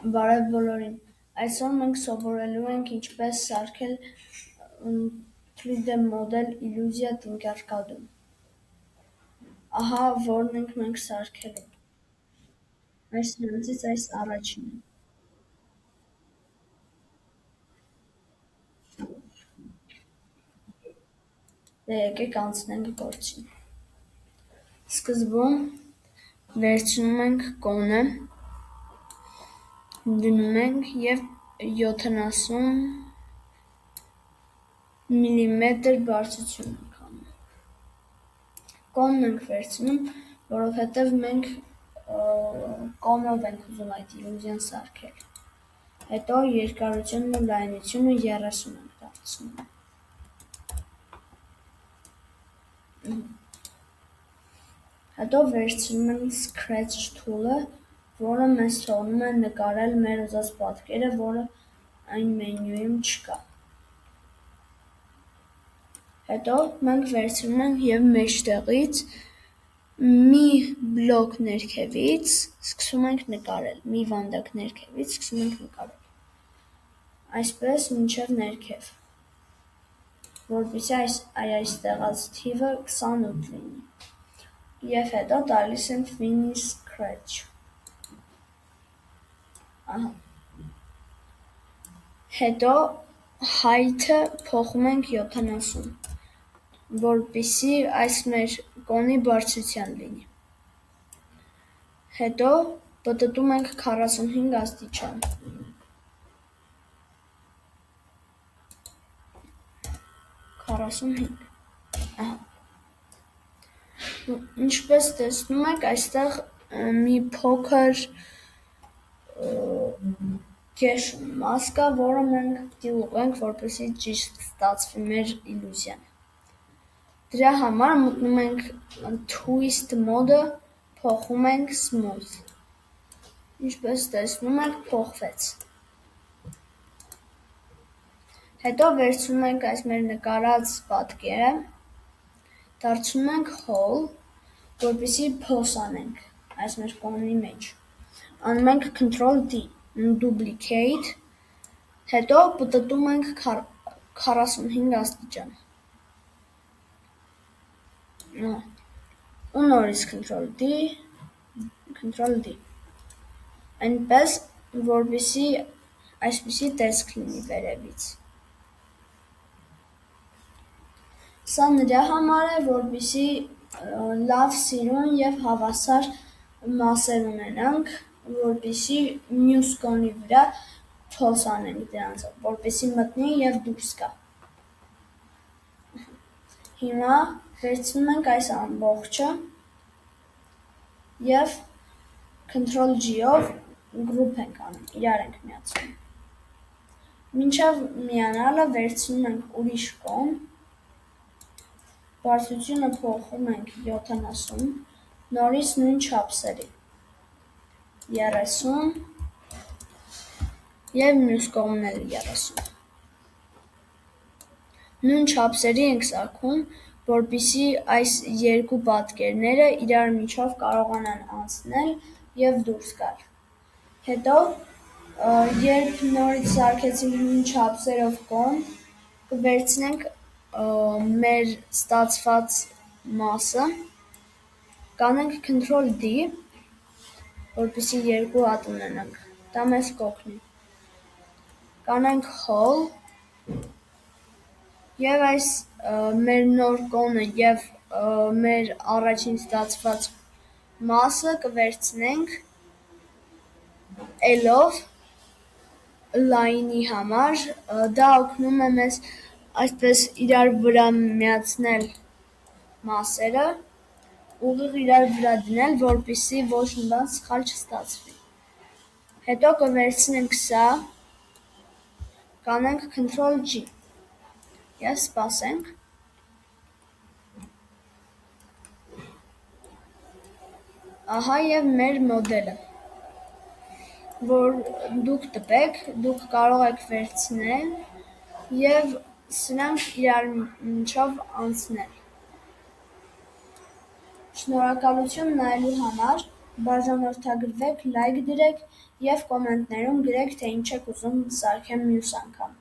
Բարև բոլորին, այսօր մենք սովորելու ենք ինչպես սարքել 3D մոդել իլյուզիա Tinkercad-ում։ Ահա որն ենք մենք սարքելու։ Այս նրանցից այս առաջինն է։ Դե եկեք անցնենք գործին։ Սկզբում վերցնում ենք կոնը, դնում ենք և 70 միլիմետր բարձրություն ենք անում։ Կոնն ենք վերցնում, որովհետև մենք կոնով ենք ուզում այդ իլյուզիան սարքել։ Հետո երկարությունն ու լայնությունը 30 ենք դարձնում։ Հետո վերցնում ենք Scratch tool-ը, որը մեզ թողնում է նկարել մեր ուզած պատկերը, որը այն մենյուում չկա։ Հետո մենք վերցնում ենք և մեջտեղից մի բլոկ ներքևից սկսում ենք նկարել, մի վանդակ ներքևից սկսում ենք նկարել, այսպես մինչև ներքև, որպեսզի այստեղած թիվը 28 լինի, և հետո տալիս ենք Finish Scratch։ Հետո height-ը փոխում ենք 70, որպեսզի այս մեր կոնի բարձրության լինի։ Հետո պտտում ենք 45 աստիճան։ Ինչպես տեսնում եք, այստեղ մի փոքր քեշ մաս կա, որը մենք պիտի ուղղենք, որպեսզի ճիշտ ստացվի մեր իլյուզիան։ Դրա համար մտնում ենք Twist մոդը, փոխում ենք Smooth։ Ինչպես տեսնում եք, փոխվեց։ Հետո վերցնում ենք այս մեր նկարած պատկերը, դարձնում ենք Whole, որպեսզի փոս անենք այս մեր կոնի մեջ։ Անում ենք Ctrl+D, Duplicate, հետո պտտում ենք 45 աստիճան։ Ու նորից Ctrl+D, այնպես, որպեսզի այսպիսի տեսք լինի վերևից։ Սա նրա համար է, որպեսզի լավ սիրուն և հավասար մասեր ունենանք, որպեսզի մյուս կոնի վրա փոս անենք դրանցով, որպեսզի մտնի և դուրս գա։ Հիմա վերցնում ենք այս ամբողջը և Ctrl+G-ով գրուպ ենք անում, իրար ենք միացնում։ Մինչև միանալը վերցնում ենք ուրիշ կոն, բարձրությունը փոխում ենք 70, նորից նույն չափսերի, 30 և մյուս կողմն էլ 30։ Նույն չափսերի ենք սարքում, որպեսզի այս երկու պատկերները իրար միջով կարողանան անցնել և դուրս գալ։ Հետո, երբ նորից սարքեցինք նույն չափսերով կոն, կվերցնենք մեր ստացված մասը, կանենք Ctrl+D, որպեսզի երկու հատ ունենանք, դա մեզ կօգնի, կանենք Whole, և այս մեր նոր կոնը և մեր առաջին ստացված մասը կվերցնենք L-ով լայնի համար, դա օգնում է մեզ այսպես իրար վրա միացնել մասերը, ուղիղ իրար վրա դնել, որպեսզի ոչ մի բան սխալ չստացվի։ Հետո կվերցնենք սա, կանենք Ctrl+G և սպասենք։ Ահա և մեր մոդելը, որ դուք տպեք, դուք կարող եք վերցնել և սրանք իրար միջով անցնել։ Շնորհակալություն նայելու համար։ բաժանորդագրվեք, լայք դրեք և կոմենտներում գրեք, թե ինչ եք ուզում սարքեմ մյուս անգամ: